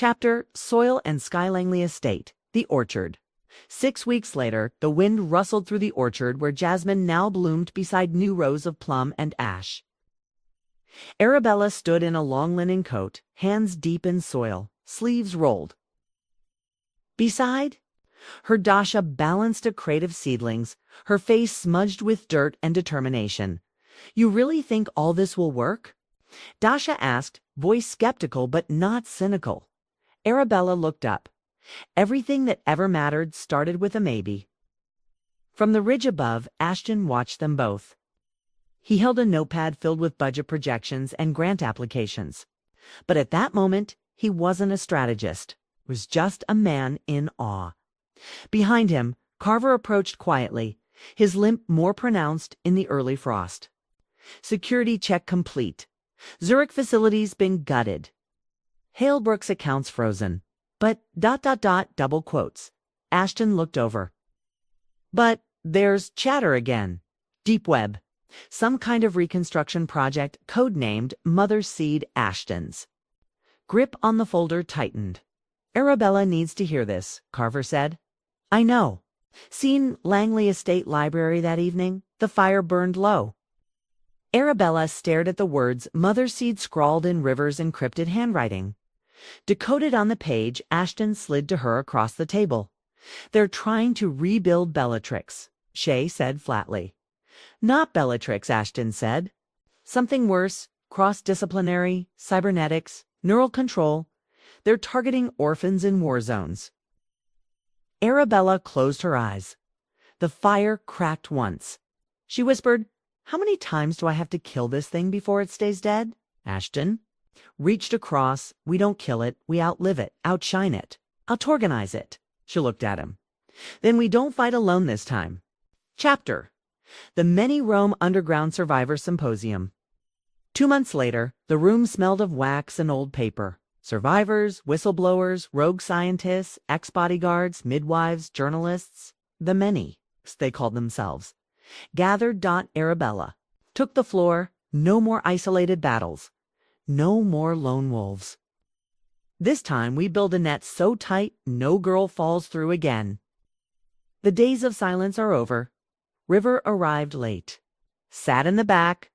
Chapter Soil and Sky Langley Estate, The Orchard. 6 weeks later, the wind rustled through the orchard where jasmine now bloomed beside new rows of plum and ash. Arabella stood in a long linen coat, hands deep in soil, sleeves rolled. Beside her, Dasha balanced a crate of seedlings, her face smudged with dirt and determination. "You really think all this will work?" Dasha asked, voice skeptical but not cynical. Arabella looked up. Everything that ever mattered started with a maybe. From the ridge above, Ashton watched them both. He held a notepad filled with budget projections and grant applications. But at that moment, he wasn't a strategist. He was just a man in awe. Behind him, Carver approached quietly, his limp more pronounced in the early frost. "Security check complete. Zurich facilities been gutted. Halebrook's accounts frozen. But ... double quotes. Ashton looked over. "But there's chatter again. Deep web. Some kind of reconstruction project codenamed Mother Seed Ashton's." Grip on the folder tightened. "Arabella needs to hear this," Carver said. "I know. Seen Langley Estate Library that evening? The fire burned low." Arabella stared at the words Mother Seed scrawled in River's encrypted handwriting. Decoded on the page, Ashton slid to her across the table. "They're trying to rebuild Bellatrix," Shay said flatly. "Not Bellatrix," Ashton said. "Something worse, cross-disciplinary, cybernetics, neural control. They're targeting orphans in war zones." Arabella closed her eyes. The fire cracked once. She whispered, "How many times do I have to kill this thing before it stays dead?" Ashton reached across. "We don't kill it, we outlive it, outshine it, outorganize it." She looked at him. "Then we don't fight alone this time." Chapter: The Many Rome Underground Survivor Symposium. 2 months later, the room smelled of wax and old paper. Survivors, whistleblowers, rogue scientists, ex-bodyguards, midwives, journalists, the many, they called themselves, gathered. Arabella took the floor. No more isolated battles. No more lone wolves. "This time we build a net so tight no girl falls through again." The days of silence are over. River arrived late. Sat in the back.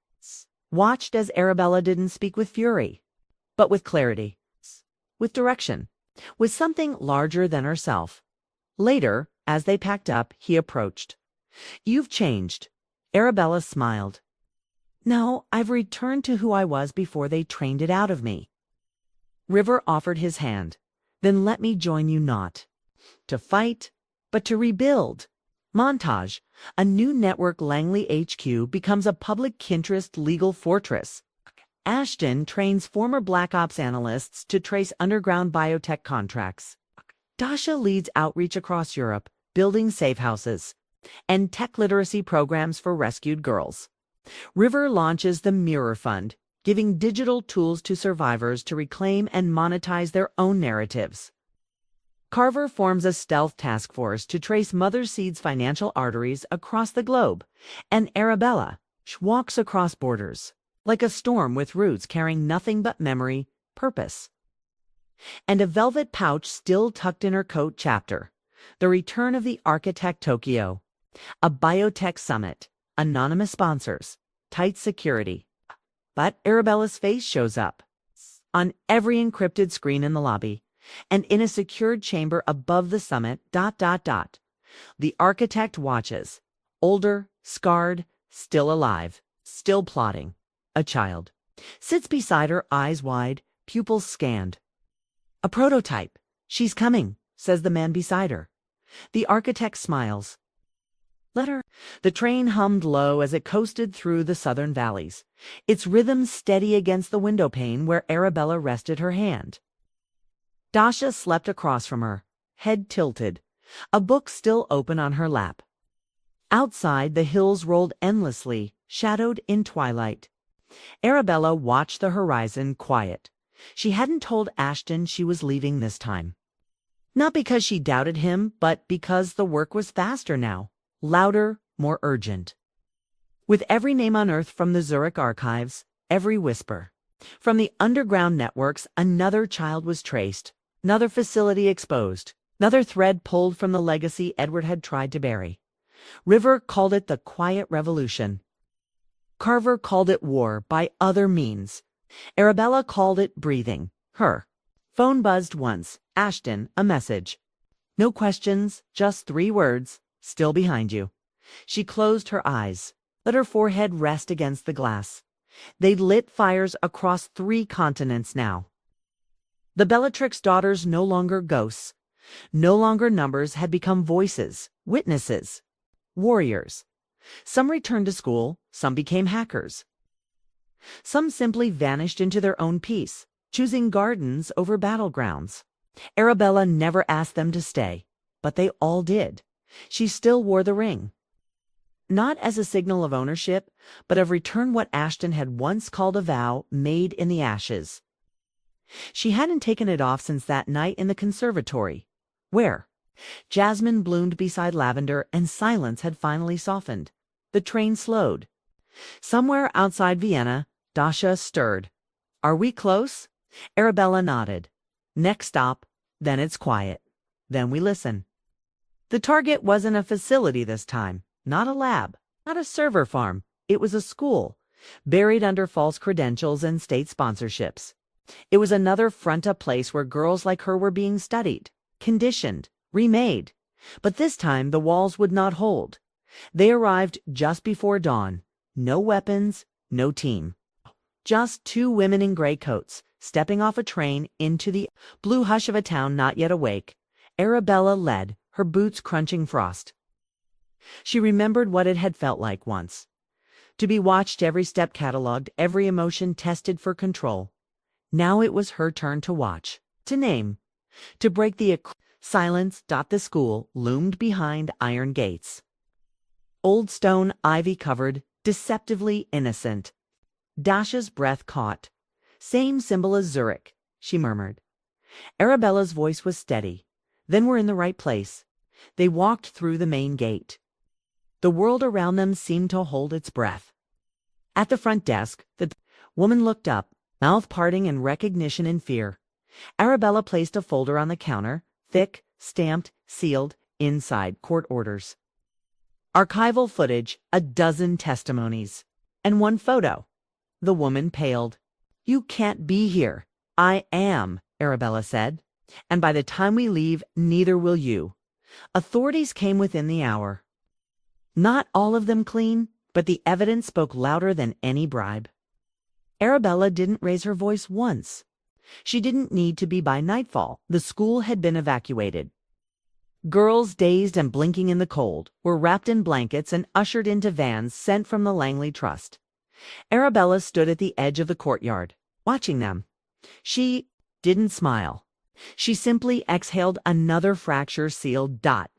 Watched as Arabella didn't speak with fury, but with clarity, with direction, with something larger than herself. Later, as they packed up, he approached. "You've changed." Arabella smiled. "No, I've returned to who I was before they trained it out of me." River offered his hand. "Then let me join you, not to fight, but to rebuild." Montage. A new network, Langley HQ, becomes a public interest legal fortress. Ashton trains former Black Ops analysts to trace underground biotech contracts. Dasha leads outreach across Europe, building safe houses and tech literacy programs for rescued girls. River launches the Mirror Fund, giving digital tools to survivors to reclaim and monetize their own narratives. Carver forms a stealth task force to trace Mother Seed's financial arteries across the globe, and Arabella walks across borders, like a storm with roots carrying nothing but memory, purpose, and a velvet pouch still tucked in her coat. Chapter: The Return of the Architect Tokyo. A biotech summit, anonymous sponsors, tight security. But Arabella's face shows up on every encrypted screen in the lobby, and in a secured chamber above the summit. The architect watches, older, scarred, still alive, still plotting. A child sits beside her, eyes wide, pupils scanned. "A prototype. She's coming," says the man beside her. The architect smiles. "Let her." The train hummed low as it coasted through the southern valleys, its rhythm steady against the window pane where Arabella rested her hand. Dasha slept across from her, head tilted, a book still open on her lap. Outside, the hills rolled endlessly, shadowed in twilight. Arabella watched the horizon, quiet. She hadn't told Ashton she was leaving this time. Not because she doubted him, but because the work was faster now. Louder, more urgent. With every name unearthed from the Zurich archives, every whisper from the underground networks, another child was traced. Another facility exposed. Another thread pulled from the legacy Edward had tried to bury. River called it the Quiet Revolution. Carver called it war by other means. Arabella called it breathing. Her phone buzzed once. Ashton, a message. No questions, just 3 words. Still behind you. She closed her eyes, let her forehead rest against the glass. They'd lit fires across 3 continents now. The Bellatrix daughters no longer ghosts. No longer numbers had become voices, witnesses, warriors. Some returned to school, some became hackers. Some simply vanished into their own peace, choosing gardens over battlegrounds. Arabella never asked them to stay, but they all did. She still wore the ring. Not as a signal of ownership, but of return what Ashton had once called a vow made in the ashes. She hadn't taken it off since that night in the conservatory, where jasmine bloomed beside lavender and silence had finally softened. The train slowed. Somewhere outside Vienna, Dasha stirred. "Are we close?" Arabella nodded. "Next stop, then it's quiet. Then we listen." The target wasn't a facility this time, not a lab, not a server farm. It was a school, buried under false credentials and state sponsorships. It was another Fronta place where girls like her were being studied, conditioned, remade. But this time the walls would not hold. They arrived just before dawn. No weapons, no team. Just 2 women in gray coats, stepping off a train into the blue hush of a town not yet awake. Arabella led, her boots crunching frost. She remembered what it had felt like once. To be watched, every step catalogued, every emotion tested for control. Now it was her turn to watch, to name, to break the silence. The school loomed behind iron gates. Old stone, ivy-covered, deceptively innocent. Dasha's breath caught. "Same symbol as Zurich," she murmured. Arabella's voice was steady. "Then we're in the right place." They walked through the main gate. The world around them seemed to hold its breath. At the front desk, the woman looked up, mouth parting in recognition and fear. Arabella placed a folder on the counter, thick, stamped, sealed, inside court orders. Archival footage, a dozen testimonies, and 1 photo. The woman paled. "You can't be here." "I am," Arabella said. "And by the time we leave, neither will you." Authorities came within the hour. Not all of them clean, but the evidence spoke louder than any bribe. Arabella didn't raise her voice once. She didn't need to be by nightfall. The school had been evacuated. Girls, dazed and blinking in the cold, were wrapped in blankets and ushered into vans sent from the Langley Trust. Arabella stood at the edge of the courtyard, watching them. She didn't smile. She simply exhaled another fracture-sealed dot,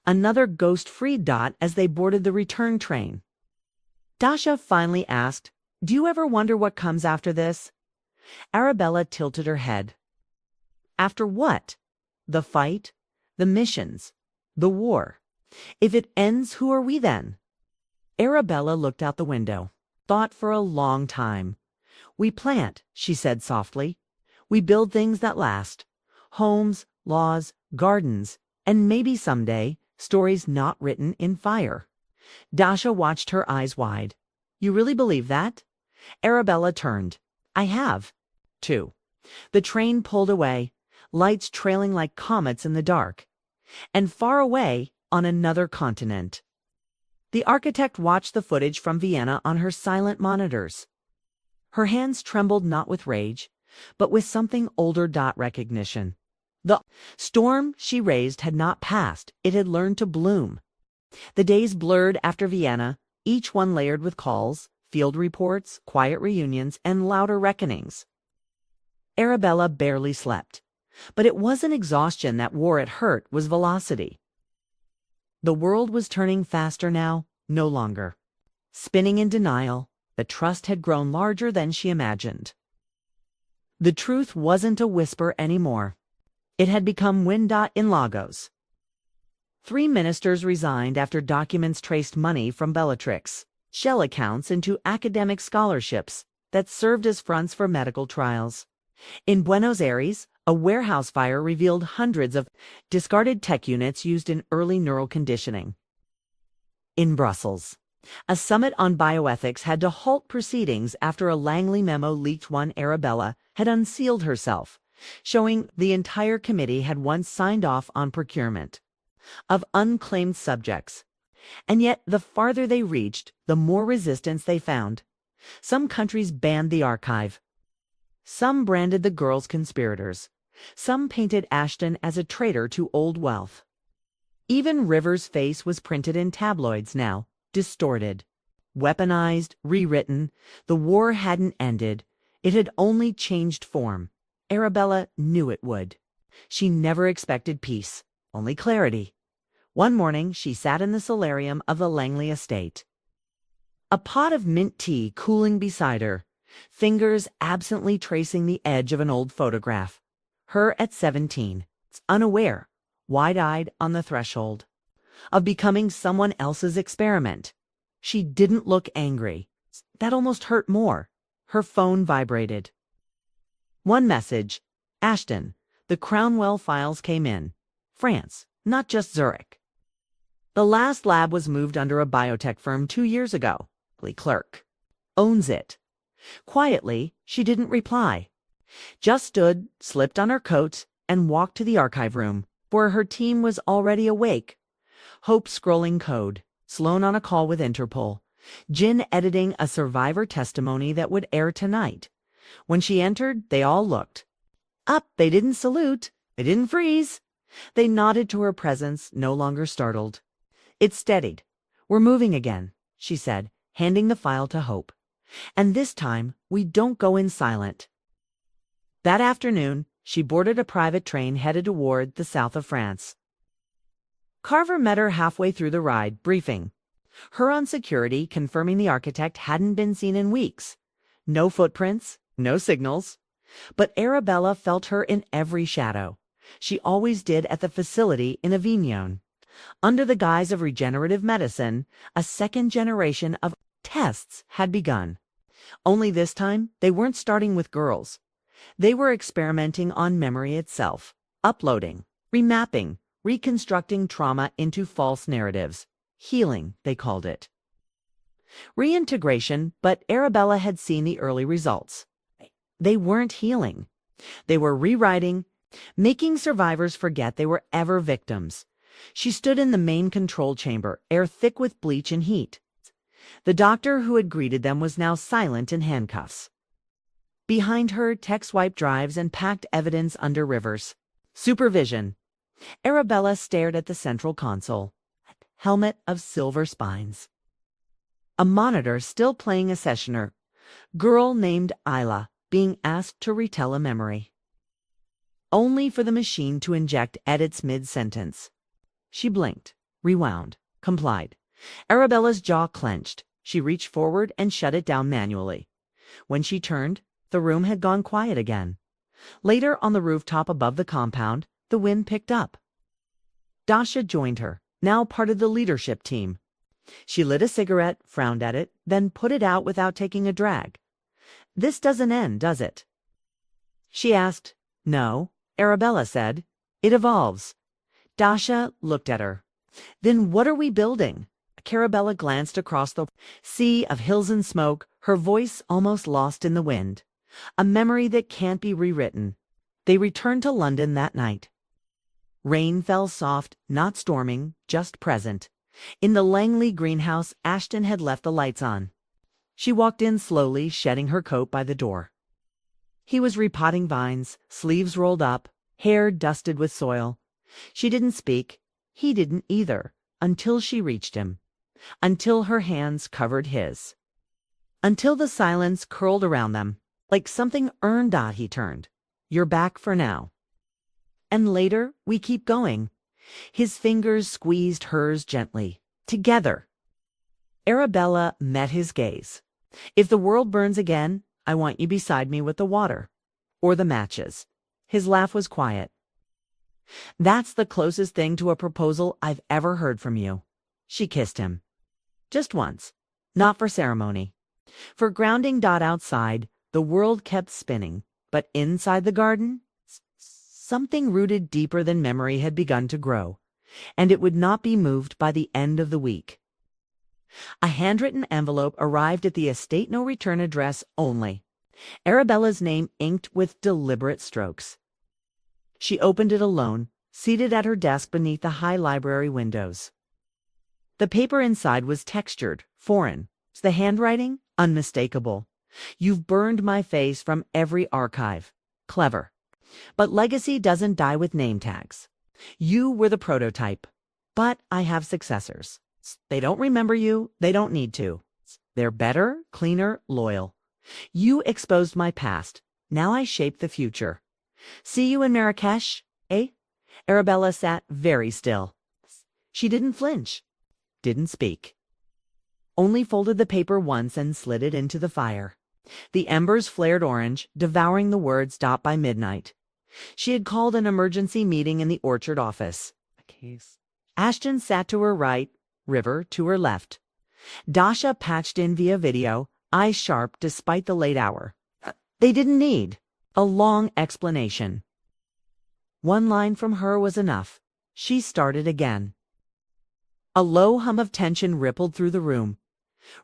another ghost-freed dot as they boarded the return train. Dasha finally asked, "Do you ever wonder what comes after this?" Arabella tilted her head. "After what? The fight? The missions? The war? If it ends, who are we then?" Arabella looked out the window, thought for a long time. "We plant," she said softly. "We build things that last. Homes, laws, gardens, and maybe someday, stories not written in fire." Dasha watched her eyes wide. "You really believe that?" Arabella turned. "I have, too." The train pulled away, lights trailing like comets in the dark. And far away, on another continent. The architect watched the footage from Vienna on her silent monitors. Her hands trembled not with rage, but with something older. Recognition. The storm she raised had not passed. It had learned to bloom. The days blurred after Vienna, each one layered with calls, field reports, quiet reunions, and louder reckonings. Arabella barely slept. But it wasn't exhaustion that wore at hurt, was velocity. The world was turning faster now, no longer. Spinning in denial, the trust had grown larger than she imagined. The truth wasn't a whisper anymore. It had become wind in Lagos. 3 ministers resigned after documents traced money from Bellatrix, shell accounts into academic scholarships that served as fronts for medical trials. In Buenos Aires, A warehouse fire revealed hundreds of discarded tech units used in early neural conditioning. In Brussels, a summit on bioethics had to halt proceedings after a Langley memo leaked. One Arabella had unsealed herself, showing the entire committee had once signed off on procurement of unclaimed subjects. And yet, the farther they reached, the more resistance they found. Some countries banned the archive. Some branded the girls conspirators. Some painted Ashton as a traitor to old wealth. Even Rivers' face was printed in tabloids now, distorted, weaponized, rewritten. The war hadn't ended. It had only changed form. Arabella knew it would. She never expected peace, only clarity. One morning, she sat in the solarium of the Langley estate. A pot of mint tea cooling beside her, fingers absently tracing the edge of an old photograph. Her at 17, unaware, wide-eyed on the threshold of becoming someone else's experiment. She didn't look angry. That almost hurt more. Her phone vibrated. One message. Ashton, the Crownwell files came in. France, not just Zurich. The last lab was moved under a biotech firm 2 years ago. The clerk owns it. Quietly, she didn't reply. Just stood, slipped on her coat, and walked to the archive room, where her team was already awake. Hope scrolling code, Sloan on a call with Interpol, Jin editing a survivor testimony that would air tonight. When she entered, they all looked. Up, they didn't salute. They didn't freeze. They nodded to her presence, no longer startled. It steadied. We're moving again, she said, handing the file to Hope. And this time, we don't go in silent. That afternoon, she boarded a private train headed toward the south of France. Carver met her halfway through the ride, briefing her on security, confirming the architect hadn't been seen in weeks. No footprints, no signals. But Arabella felt her in every shadow. She always did at the facility in Avignon. Under the guise of regenerative medicine, a second generation of tests had begun. Only this time, they weren't starting with girls. They were experimenting on memory itself, uploading, remapping, reconstructing trauma into false narratives. Healing, they called it. Reintegration, but Arabella had seen the early results. They weren't healing. They were rewriting, making survivors forget they were ever victims. She stood in the main control chamber, air thick with bleach and heat. The doctor who had greeted them was now silent in handcuffs. Behind her, tech swipe drives and packed evidence under Rivers. Supervision. Arabella stared at the central console. Helmet of silver spines. A monitor still playing a sessioner. Girl named Isla being asked to retell a memory. Only for the machine to inject edits mid-sentence. She blinked, rewound, complied. Arabella's jaw clenched. She reached forward and shut it down manually. When she turned, the room had gone quiet again. Later, on the rooftop above the compound, the wind picked up. Dasha joined her, now part of the leadership team. She lit a cigarette, frowned at it, then put it out without taking a drag. This doesn't end, does it? She asked. No, Arabella said. It evolves. Dasha looked at her. Then what are we building? Arabella glanced across the sea of hills and smoke, her voice almost lost in the wind. A memory that can't be rewritten. They returned to London that night. Rain fell soft, not storming, just present. In the Langley greenhouse, Ashton had left the lights on. She walked in slowly, shedding her coat by the door. He was repotting vines, sleeves rolled up, hair dusted with soil. She didn't speak. He didn't either, until she reached him. Until her hands covered his. Until the silence curled around them, like something earned. He turned. You're back for now. And later, we keep going. His fingers squeezed hers gently. Together. Arabella met his gaze. If the world burns again, I want you beside me with the water. Or the matches. His laugh was quiet. That's the closest thing to a proposal I've ever heard from you. She kissed him. Just once. Not for ceremony. For grounding. Outside, the world kept spinning. But inside the garden, something rooted deeper than memory had begun to grow, and it would not be moved by the end of the week. A handwritten envelope arrived at the estate no return address only, Arabella's name inked with deliberate strokes. She opened it alone, seated at her desk beneath the high library windows. The paper inside was textured, foreign, the handwriting unmistakable. You've burned my face from every archive. Clever. But legacy doesn't die with name tags. You were the prototype, but I have successors. They don't remember you, they don't need to. They're better, cleaner, loyal. You exposed my past, now I shape the future. See you in Marrakesh, eh? Arabella sat very still. She didn't flinch, didn't speak. Only folded the paper once and slid it into the fire. The embers flared orange, devouring the word "stop by midnight." She had called an emergency meeting in the Orchard office. Ashton sat to her right, River to her left. Dasha patched in via video, eyes sharp despite the late hour. They didn't need a long explanation. One line from her was enough. She started again. A low hum of tension rippled through the room.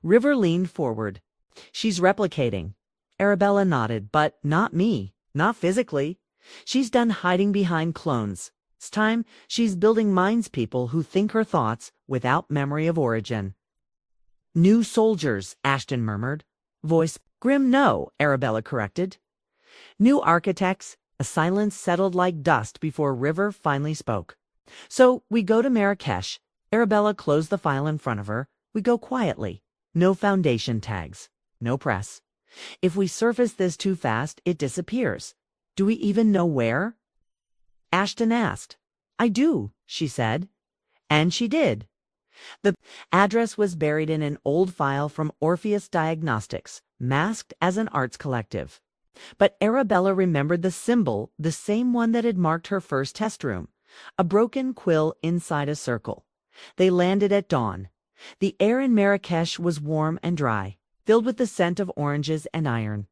River leaned forward. She's replicating. Arabella nodded, but not me, not physically. She's done hiding behind clones. It's time she's building minds people who think her thoughts without memory of origin. New soldiers, Ashton murmured. Voice, grim no, Arabella corrected. New architects. A silence settled like dust before River finally spoke. So we go to Marrakesh. Arabella closed the file in front of her. We go quietly. No foundation tags. No press. If we surface this too fast, it disappears. Do we even know where? Ashton asked. I do, she said. And she did. The address was buried in an old file from Orpheus Diagnostics, masked as an arts collective. But Arabella remembered the symbol, the same one that had marked her first test room, a broken quill inside a circle. They landed at dawn. The air in Marrakesh was warm and dry, filled with the scent of oranges and iron.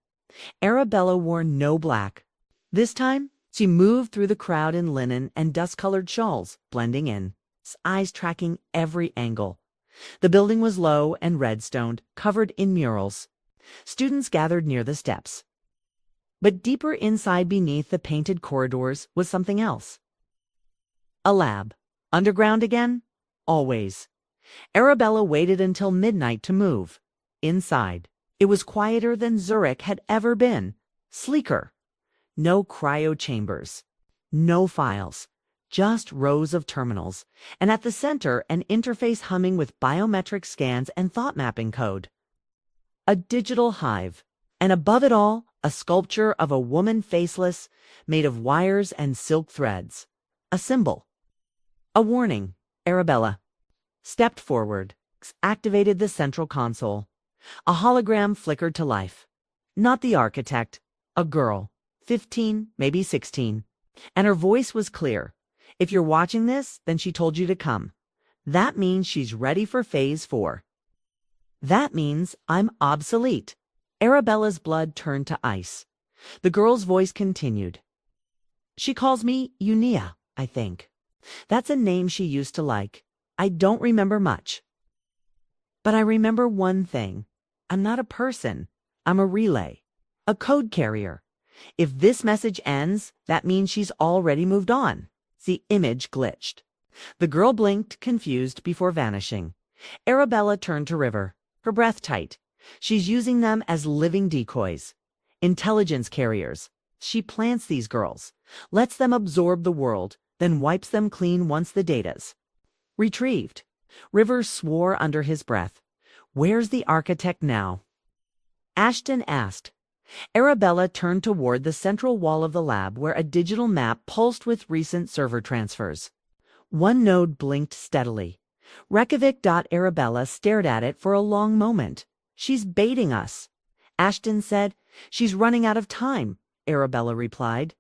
Arabella wore no black. This time, she moved through the crowd in linen and dust-colored shawls, blending in, eyes tracking every angle. The building was low and red-stoned, covered in murals. Students gathered near the steps. But deeper inside beneath the painted corridors was something else. A lab. Underground again? Always. Arabella waited until midnight to move. Inside, it was quieter than Zurich had ever been. Sleeker. No cryo chambers. No files. Just rows of terminals. And at the center, an interface humming with biometric scans and thought mapping code. A digital hive. And above it all, a sculpture of a woman faceless, made of wires and silk threads. A symbol. A warning. Arabella stepped forward, activated the central console. A hologram flickered to life. Not the architect, a girl, 15, maybe 16. And her voice was clear. If you're watching this, then she told you to come. That means she's ready for Phase 4. That means I'm obsolete. Arabella's blood turned to ice. The girl's voice continued. She calls me Unia, I think. That's a name she used to like. I don't remember much. But I remember one thing. I'm not a person. I'm a relay. A code carrier. If this message ends, that means she's already moved on. The image glitched. The girl blinked, confused, before vanishing. Arabella turned to River, her breath tight. She's using them as living decoys. Intelligence carriers. She plants these girls, lets them absorb the world, then wipes them clean once the data's retrieved. River swore under his breath. Where's the architect now? Ashton asked. Arabella turned toward the central wall of the lab where a digital map pulsed with recent server transfers. One node blinked steadily. Reykjavik.Arabella stared at it for a long moment. She's baiting us. Ashton said. She's running out of time, Arabella replied.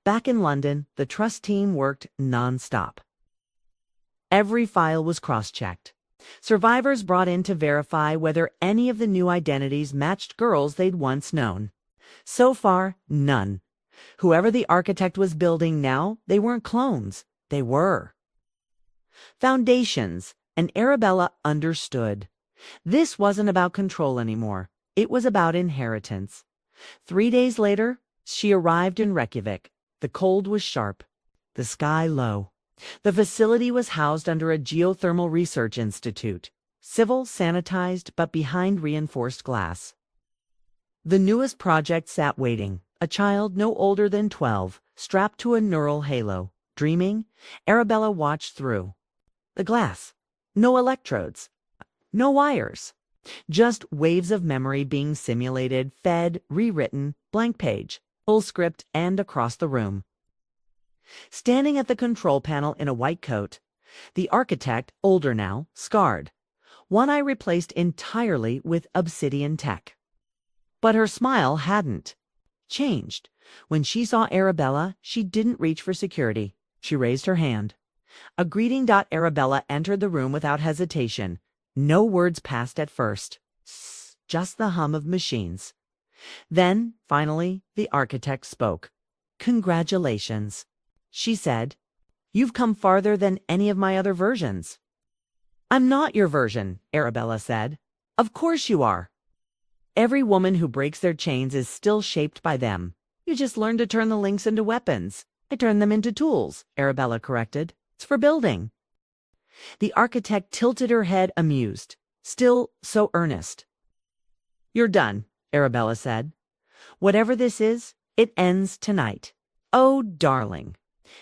Back in London, the trust team worked non-stop. Every file was cross-checked. Survivors brought in to verify whether any of the new identities matched girls they'd once known. So far, none. Whoever the architect was building now, they weren't clones. They were. Foundations, and Arabella understood. This wasn't about control anymore. It was about inheritance. 3 days later, she arrived in Reykjavik. The cold was sharp, the sky low. The facility was housed under a geothermal research institute, civil, sanitized, but behind reinforced glass. The newest project sat waiting, a child no older than 12, strapped to a neural halo. Dreaming, Arabella watched through. The glass. No electrodes. No wires. Just waves of memory being simulated, fed, rewritten, blank page, full script, and across the room. Standing at the control panel in a white coat, the architect, older now, scarred, one eye replaced entirely with obsidian tech. But her smile hadn't changed. When she saw Arabella, she didn't reach for security. She raised her hand. A greeting. Arabella entered the room without hesitation. No words passed at first. Just the hum of machines. Then, finally, the architect spoke. "Congratulations," she said. "You've come farther than any of my other versions." "I'm not your version," Arabella said. "Of course you are. Every woman who breaks their chains is still shaped by them. You just learn to turn the links into weapons." "I turn them into tools," Arabella corrected. "It's for building." The architect tilted her head, amused, still so earnest. "You're done," Arabella said. "Whatever this is, it ends tonight." "Oh, darling."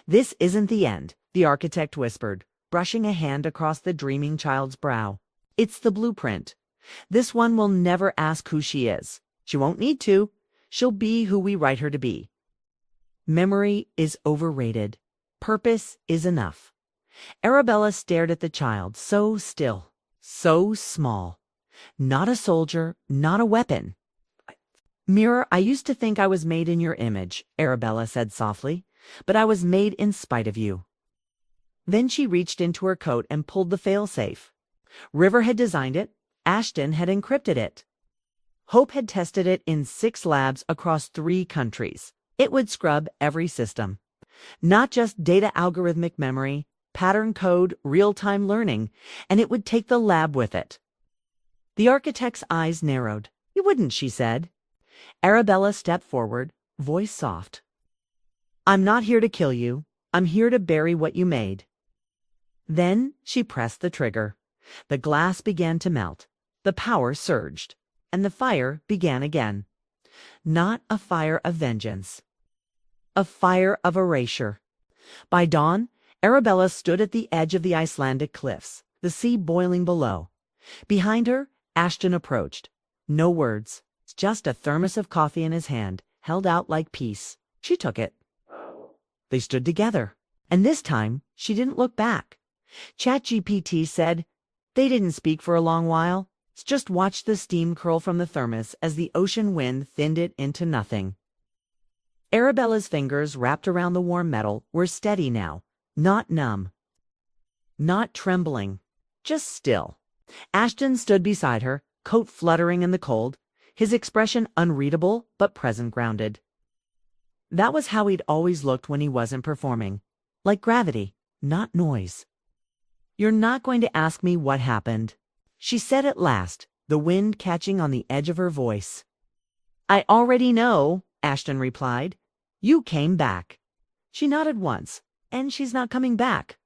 "This isn't the end," the architect whispered, brushing a hand across the dreaming child's brow. "It's the blueprint. This one will never ask who she is. She won't need to. She'll be who we write her to be. Memory is overrated. Purpose is enough." Arabella stared at the child, so still, so small. Not a soldier, not a weapon. "Mirror, I used to think I was made in your image," Arabella said softly, "but I was made in spite of you." Then she reached into her coat and pulled the failsafe. River had designed it. Ashton had encrypted it. Hope had tested it in 6 labs across 3 countries. It would scrub every system. Not just data algorithmic memory, pattern code, real-time learning, and it would take the lab with it. The architect's eyes narrowed. "You wouldn't," she said. Arabella stepped forward, voice soft. "I'm not here to kill you. I'm here to bury what you made." Then she pressed the trigger. The glass began to melt. The power surged. And the fire began again. Not a fire of vengeance. A fire of erasure. By dawn, Arabella stood at the edge of the Icelandic cliffs, the sea boiling below. Behind her, Ashton approached. No words, just a thermos of coffee in his hand, held out like peace. She took it. They stood together, and this time she didn't look back. ChatGPT said they didn't speak for a long while. Just watched the steam curl from the thermos as the ocean wind thinned it into nothing. Arabella's fingers, wrapped around the warm metal, were steady now, not numb, not trembling, just still. Ashton stood beside her, coat fluttering in the cold, his expression unreadable but present, grounded. That was how he'd always looked when he wasn't performing, like gravity, not noise. "You're not going to ask me what happened," she said at last, the wind catching on the edge of her voice. "I already know," Ashton replied. "You came back." She nodded once, "And she's not coming back."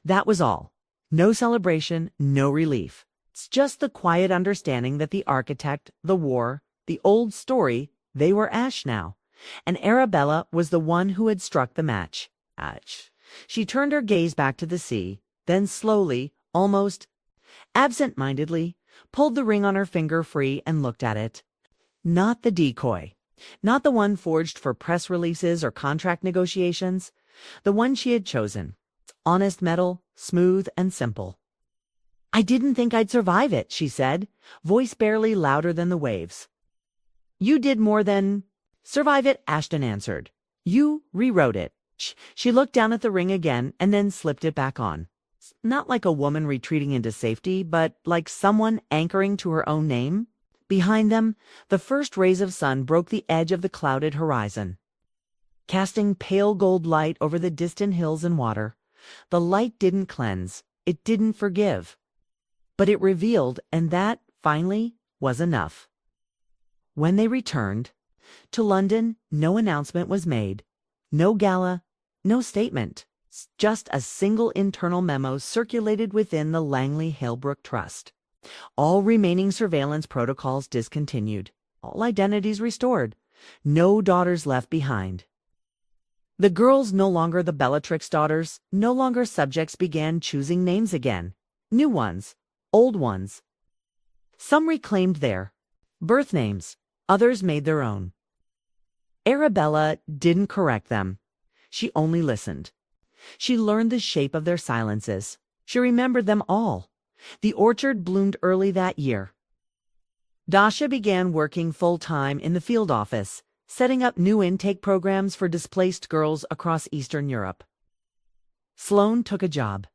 That was all. No celebration, no relief. It's just the quiet understanding that the architect, the war, the old story, they were ash now. And Arabella was the one who had struck the match. She turned her gaze back to the sea, then slowly, almost absent-mindedly, pulled the ring on her finger free and looked at it. Not the decoy. Not the one forged for press releases or contract negotiations. The one she had chosen. Honest metal, smooth and simple. "I didn't think I'd survive it," she said, voice barely louder than the waves. "You did more than survive it," Ashton answered. "You rewrote it." She looked down at the ring again and then slipped it back on. Not like a woman retreating into safety, but like someone anchoring to her own name. Behind them, the first rays of sun broke the edge of the clouded horizon. casting pale gold light over the distant hills and water. The light didn't cleanse, it didn't forgive, but it revealed, and that, finally, was enough. When they returned to London, no announcement was made, no gala, no statement. Just a single internal memo circulated within the Langley Halebrook Trust. All remaining surveillance protocols discontinued, all identities restored, no daughters left behind. The girls no longer the Bellatrix daughters, no longer subjects began choosing names again. New ones, old ones. Some reclaimed their birth names, others made their own. Arabella didn't correct them. She only listened. She learned the shape of their silences. She remembered them all. The orchard bloomed early that year. Dasha began working full-time in the field office, setting up new intake programs for displaced girls across Eastern Europe. Sloane took a job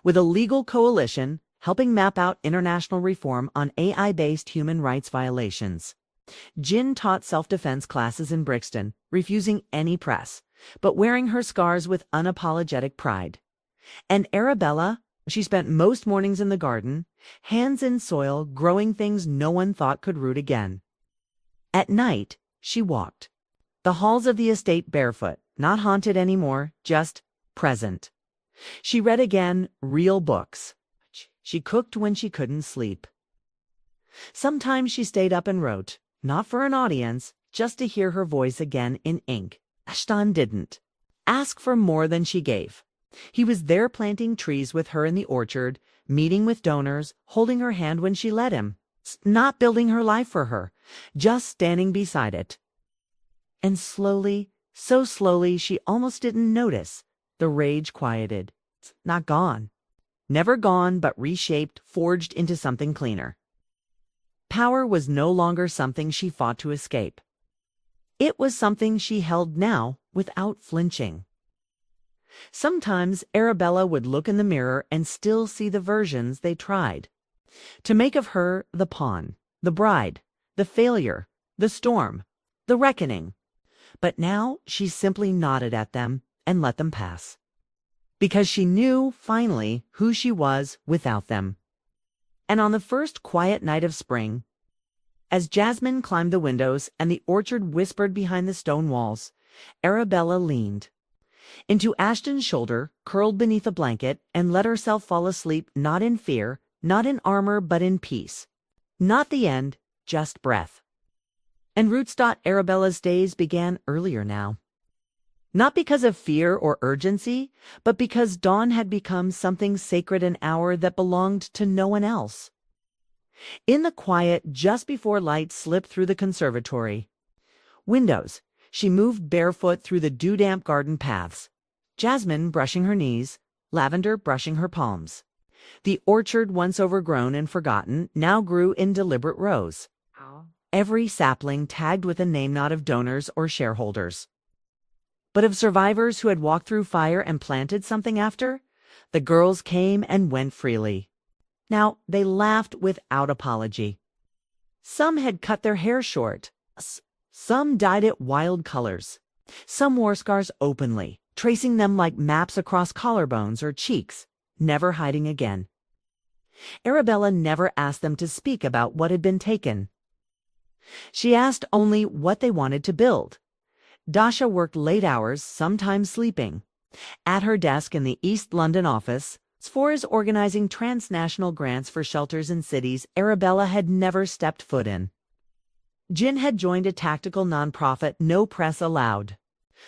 with a legal coalition helping map out international reform on AI-based human rights violations. Jin taught self-defense classes in Brixton, refusing any press, but wearing her scars with unapologetic pride. And Arabella, she spent most mornings in the garden, hands in soil, growing things no one thought could root again. At night, she walked the halls of the estate barefoot, not haunted anymore, just present. She read again real books. She cooked when she couldn't sleep. Sometimes she stayed up and wrote, not for an audience, just to hear her voice again in ink. Ashton didn't ask for more than she gave. He was there planting trees with her in the orchard, meeting with donors, holding her hand when she let him, not building her life for her, just standing beside it. And slowly, so slowly she almost didn't notice, the rage quieted. Not gone. Never gone, but reshaped, forged into something cleaner. Power was no longer something she fought to escape. It was something she held now without flinching. Sometimes Arabella would look in the mirror and still see the versions they tried to make of her: the pawn, the bride, the failure, the storm, the reckoning. But now she simply nodded at them and let them pass, because she knew, finally, who she was without them. And on the first quiet night of spring, as Jasmine climbed the windows and the orchard whispered behind the stone walls, Arabella leaned into Ashton's shoulder, curled beneath a blanket, and let herself fall asleep, not in fear, not in armor, but in peace. Not the end, just breath. And Rootstock Arabella's days began earlier now. Not because of fear or urgency, but because dawn had become something sacred, an hour that belonged to no one else. In the quiet, just before light slipped through the conservatory windows, she moved barefoot through the dew-damp garden paths, Jasmine brushing her knees, Lavender brushing her palms. The orchard, once overgrown and forgotten, now grew in deliberate rows, every sapling tagged with a name not of donors or shareholders, but of survivors who had walked through fire and planted something after. The girls came and went freely. Now they laughed without apology. Some had cut their hair short. Some dyed it wild colors. Some wore scars openly, tracing them like maps across collarbones or cheeks, never hiding again. Arabella never asked them to speak about what had been taken. She asked only what they wanted to build. Dasha worked late hours, sometimes sleeping, at her desk in the East London office. Sfora's organizing transnational grants for shelters in cities Arabella had never stepped foot in. Jin had joined a tactical nonprofit, No Press Allowed.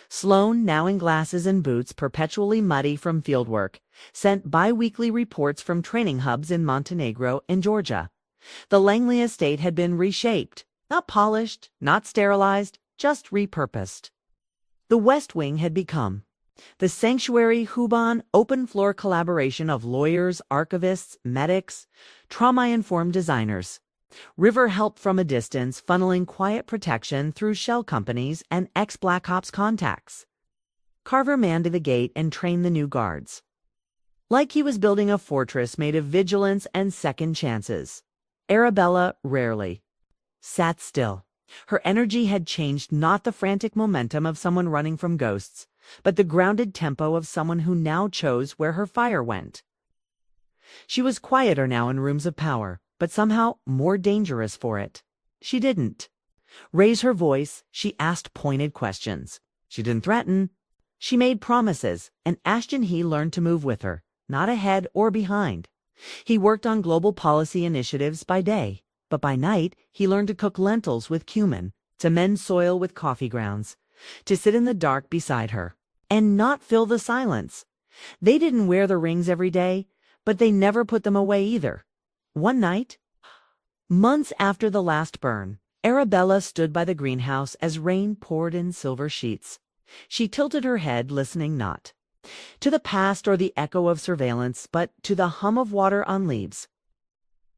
Sloane, now in glasses and boots, perpetually muddy from fieldwork, sent bi-weekly reports from training hubs in Montenegro and Georgia. The Langley estate had been reshaped, not polished, not sterilized, just repurposed. The West Wing had become the sanctuary Huban, open-floor collaboration of lawyers, archivists, medics, trauma-informed designers. River helped from a distance, funneling quiet protection through shell companies and ex-Black Ops contacts. Carver manned the gate and trained the new guards, like he was building a fortress made of vigilance and second chances. Arabella rarely sat still. Her energy had changed, not the frantic momentum of someone running from ghosts, but the grounded tempo of someone who now chose where her fire went. She was quieter now in rooms of power, but somehow more dangerous for it. She didn't raise her voice, she asked pointed questions. She didn't threaten. She made promises, and Ashton He learned to move with her, not ahead or behind. He worked on global policy initiatives by day, but by night he learned to cook lentils with cumin, to mend soil with coffee grounds, to sit in the dark beside her, and not fill the silence. They didn't wear the rings every day, but they never put them away either. One night, months after the last burn, Arabella stood by the greenhouse as rain poured in silver sheets. She tilted her head, listening not to the past or the echo of surveillance, but to the hum of water on leaves.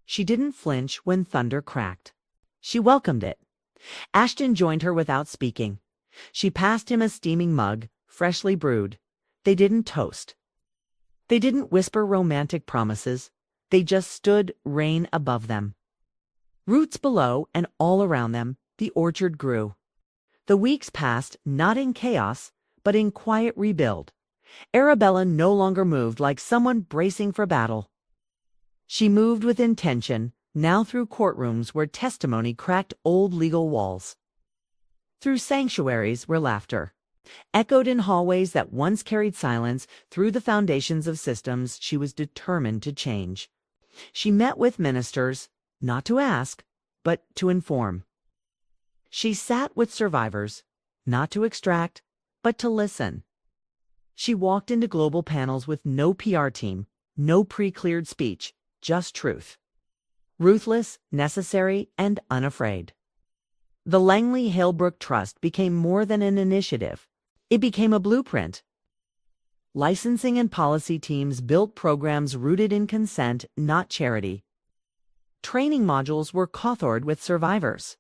She didn't flinch when thunder cracked. She welcomed it. Ashton joined her without speaking. She passed him a steaming mug, freshly brewed. They didn't toast. They didn't whisper romantic promises. They just stood, rain above them. Roots below and all around them, the orchard grew. The weeks passed, not in chaos, but in quiet rebuild. Arabella no longer moved like someone bracing for battle. She moved with intention, now through courtrooms where testimony cracked old legal walls, through sanctuaries where laughter echoed in hallways that once carried silence, through the foundations of systems she was determined to change. She met with ministers, not to ask, but to inform. She sat with survivors, not to extract, but to listen. She walked into global panels with no PR team, no pre-cleared speech, just truth. Ruthless, necessary, and unafraid. The Langley Halebrook Trust became more than an initiative. It became a blueprint. Licensing and policy teams built programs rooted in consent, not charity. Training modules were co-authored with survivors.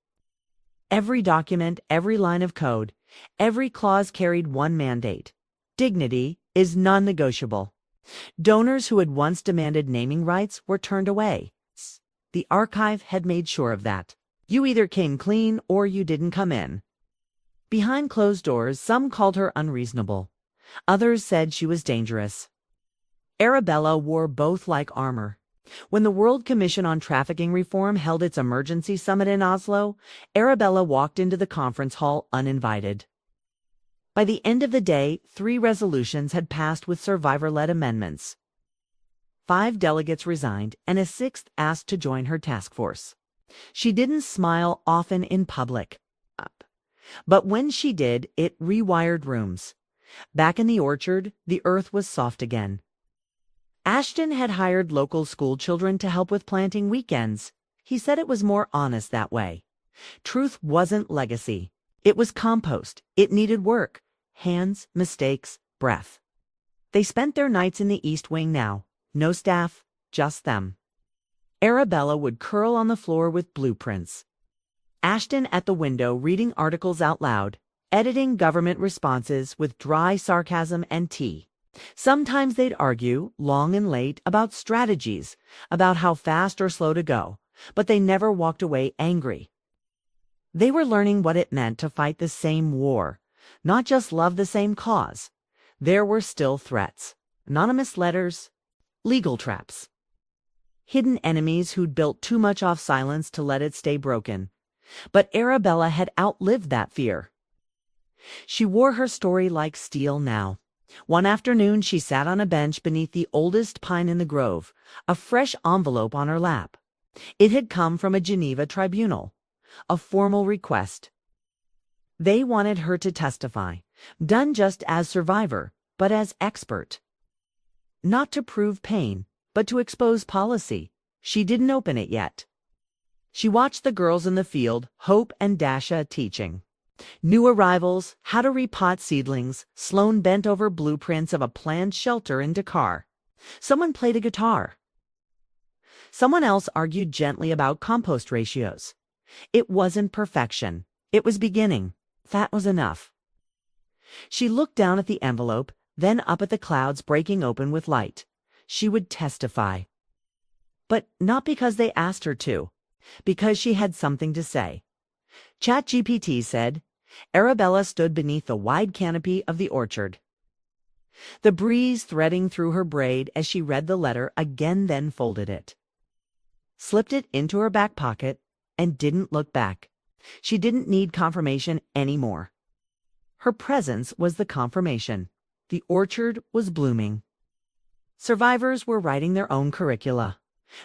Every document, every line of code, every clause carried one mandate. Dignity is non-negotiable. Donors who had once demanded naming rights were turned away. The archive had made sure of that. You either came clean or you didn't come in. Behind closed doors, some called her unreasonable. Others said she was dangerous. Arabella wore both like armor. When the World Commission on Trafficking Reform held its emergency summit in Oslo, Arabella walked into the conference hall uninvited. By the end of the day, 3 resolutions had passed with survivor-led amendments. 5 delegates resigned, and a 6th asked to join her task force. She didn't smile often in public. But when she did, it rewired rooms. Back in the orchard, the earth was soft again. Ashton had hired local school children to help with planting weekends. He said it was more honest that way. Truth wasn't legacy. It was compost. It needed work. Hands, mistakes, breath. They spent their nights in the East Wing now. No staff, just them. Arabella would curl on the floor with blueprints. Ashton at the window reading articles out loud, editing government responses with dry sarcasm and tea. Sometimes they'd argue, long and late, about strategies, about how fast or slow to go, but they never walked away angry. They were learning what it meant to fight the same war, not just love the same cause. There were still threats, anonymous letters, legal traps, hidden enemies who'd built too much off silence to let it stay broken. But Arabella had outlived that fear. She wore her story like steel now. One afternoon she sat on a bench beneath the oldest pine in the grove, a fresh envelope on her lap. It had come from a Geneva tribunal, a formal request. They wanted her to testify, done just as survivor, but as expert. Not to prove pain, but to expose policy. She didn't open it yet. She watched the girls in the field, Hope and Dasha, teaching. New arrivals, how to repot seedlings. Sloan bent over blueprints of a planned shelter in Dakar. Someone played a guitar. Someone else argued gently about compost ratios. It wasn't perfection. It was beginning. That was enough. She looked down at the envelope, then up at the clouds breaking open with light. She would testify. But not because they asked her to. Because she had something to say. ChatGPT said. Arabella stood beneath the wide canopy of the orchard. The breeze threading through her braid as she read the letter again, then folded it, slipped it into her back pocket, and didn't look back. She didn't need confirmation anymore. Her presence was the confirmation. The orchard was blooming. Survivors were writing their own curricula.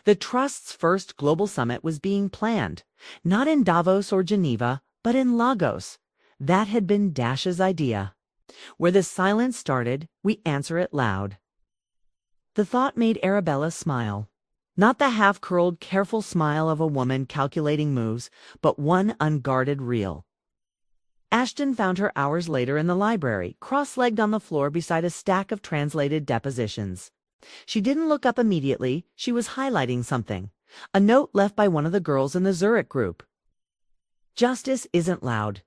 The Trust's first global summit was being planned, not in Davos or Geneva, but in Lagos. That had been Dash's idea. Where the silence started, we answer it loud. The thought made Arabella smile. Not the half-curled, careful smile of a woman calculating moves, but one unguarded, real. Ashton found her hours later in the library, cross-legged on the floor beside a stack of translated depositions. She didn't look up immediately. She was highlighting something. A note left by one of the girls in the Zurich group. Justice isn't loud.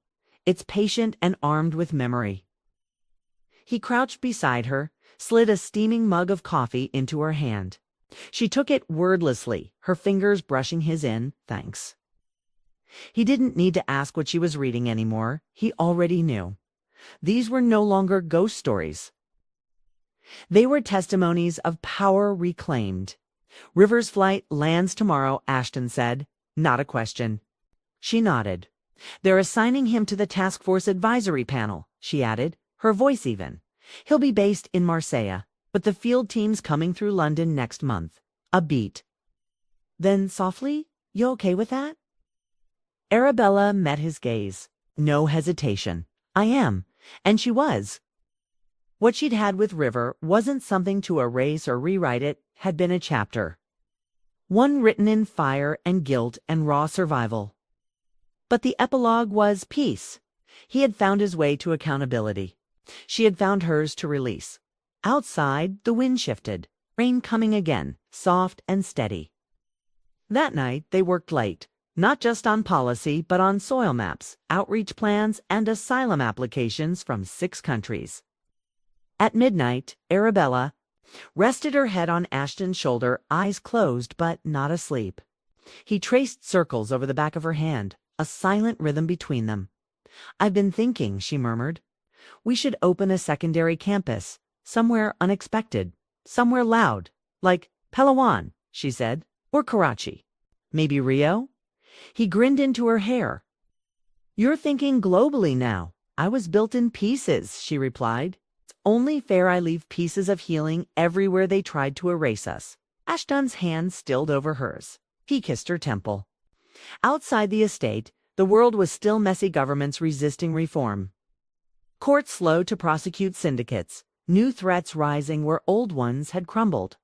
It's patient and armed with memory. He crouched beside her, slid a steaming mug of coffee into her hand. She took it wordlessly, her fingers brushing his in, thanks. He didn't need to ask what she was reading anymore. He already knew. These were no longer ghost stories. They were testimonies of power reclaimed. River's flight lands tomorrow, Ashton said. Not a question. She nodded. They're assigning him to the task force advisory panel, she added, her voice even. He'll be based in Marseille, but the field team's coming through London next month. A beat. Then softly, you okay with that? Arabella met his gaze. No hesitation. I am. And she was. What she'd had with River wasn't something to erase or rewrite. It had been a chapter. One written in fire and guilt and raw survival. But the epilogue was peace. He had found his way to accountability. She had found hers to release. Outside, the wind shifted, rain coming again, soft and steady. That night, they worked late, not just on policy, but on soil maps, outreach plans, and asylum applications from 6 countries. At midnight, Arabella rested her head on Ashton's shoulder, eyes closed but not asleep. He traced circles over the back of her hand, a silent rhythm between them. I've been thinking, she murmured. We should open a secondary campus, somewhere unexpected, somewhere loud, like Palawan, she said, or Karachi. Maybe Rio? He grinned into her hair. You're thinking globally now. I was built in pieces, she replied. It's only fair I leave pieces of healing everywhere they tried to erase us. Ashton's hand stilled over hers. He kissed her temple. Outside the estate, the world was still messy, governments resisting reform. Courts slow to prosecute syndicates, new threats rising where old ones had crumbled.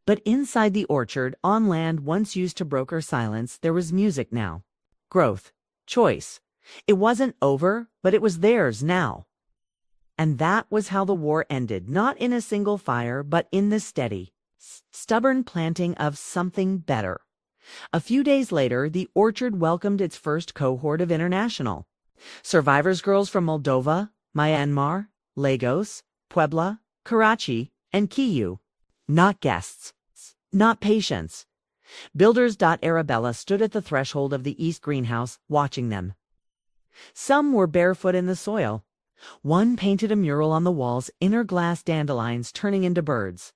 But inside the orchard, on land once used to broker silence, there was music now. Growth. Choice. It wasn't over, but it was theirs now. And that was how the war ended, not in a single fire, but in the steady, stubborn planting of something better. A few days later, the orchard welcomed its first cohort of international. Survivors girls from Moldova, Myanmar, Lagos, Puebla, Karachi, and Kyiv. Not guests. Not patients. Builders. Arabella stood at the threshold of the East greenhouse, watching them. Some were barefoot in the soil. One painted a mural on the walls, inner glass dandelions turning into birds.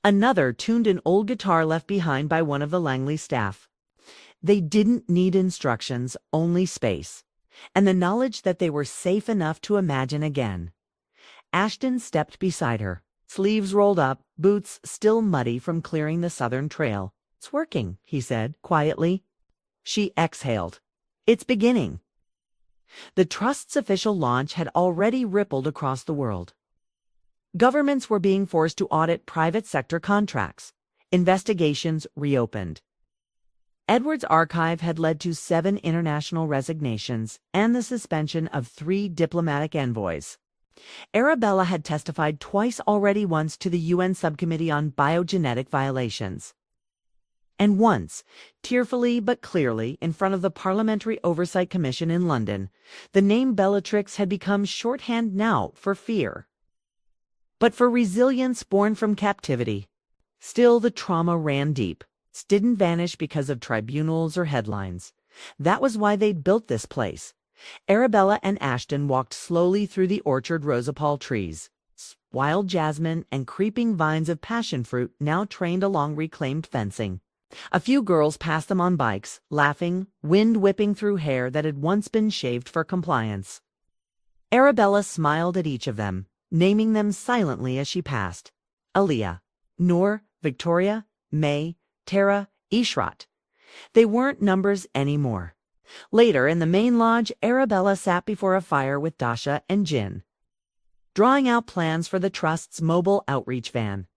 Another tuned an old guitar left behind by one of the Langley staff. They didn't need instructions, only space, and the knowledge that they were safe enough to imagine again. Ashton stepped beside her, sleeves rolled up, boots still muddy from clearing the southern trail. It's working, he said, quietly. She exhaled. It's beginning. The Trust's official launch had already rippled across the world. Governments were being forced to audit private sector contracts. Investigations reopened. Edwards' archive had led to 7 international resignations and the suspension of 3 diplomatic envoys. Arabella had testified twice already, once to the UN Subcommittee on Biogenetic Violations, and once, tearfully but clearly, in front of the Parliamentary Oversight Commission in London. The name Bellatrix had become shorthand now for fear, but for resilience born from captivity. Still, the trauma ran deep. It didn't vanish because of tribunals or headlines. That was why they'd built this place. Arabella and Ashton walked slowly through the orchard rows of rosepal trees. Wild jasmine and creeping vines of passion fruit now trained along reclaimed fencing. A few girls passed them on bikes, laughing, wind whipping through hair that had once been shaved for compliance. Arabella smiled at each of them, naming them silently as she passed. Aaliyah, Noor, Victoria, May, Tara, Ishrat. They weren't numbers anymore. Later, in the main lodge, Arabella sat before a fire with Dasha and Jin, drawing out plans for the Trust's mobile outreach van.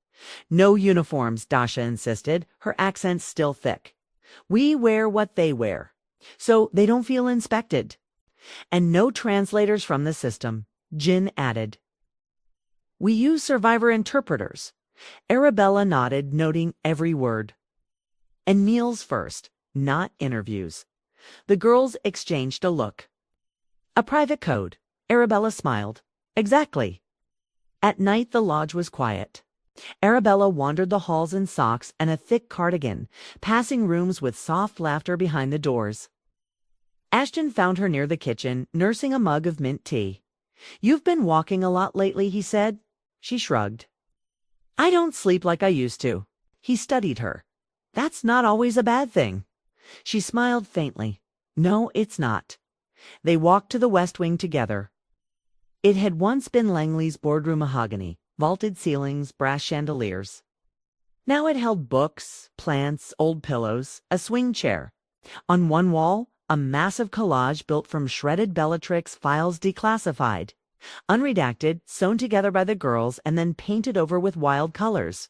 No uniforms, Dasha insisted, her accent still thick. We wear what they wear, so they don't feel inspected. And no translators from the system, Jin added. We use survivor interpreters. Arabella nodded, noting every word. And meals first, not interviews. The girls exchanged a look. A private code. Arabella smiled. Exactly. At night the lodge was quiet. Arabella wandered the halls in socks and a thick cardigan, passing rooms with soft laughter behind the doors. Ashton found her near the kitchen, nursing a mug of mint tea. You've been walking a lot lately, he said. She shrugged. I don't sleep like I used to. He studied her. That's not always a bad thing. She smiled faintly. No, it's not. They walked to the West Wing together. It had once been Langley's boardroom mahogany, vaulted ceilings, brass chandeliers. Now it held books, plants, old pillows, a swing chair. On one wall, a massive collage built from shredded Bellatrix files declassified, unredacted, sewn together by the girls and then painted over with wild colors.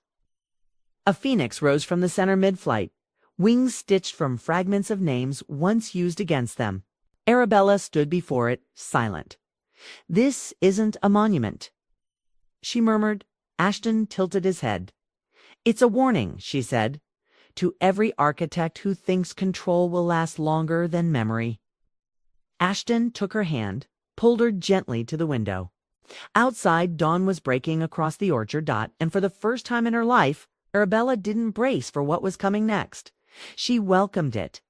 A phoenix rose from the center mid-flight, wings stitched from fragments of names once used against them. Arabella stood before it, silent. This isn't a monument, she murmured. Ashton tilted his head. It's a warning, she said, to every architect who thinks control will last longer than memory. Ashton took her hand, pulled her gently to the window. Outside, dawn was breaking across the orchard, and for the first time in her life, Arabella didn't brace for what was coming next. She welcomed it,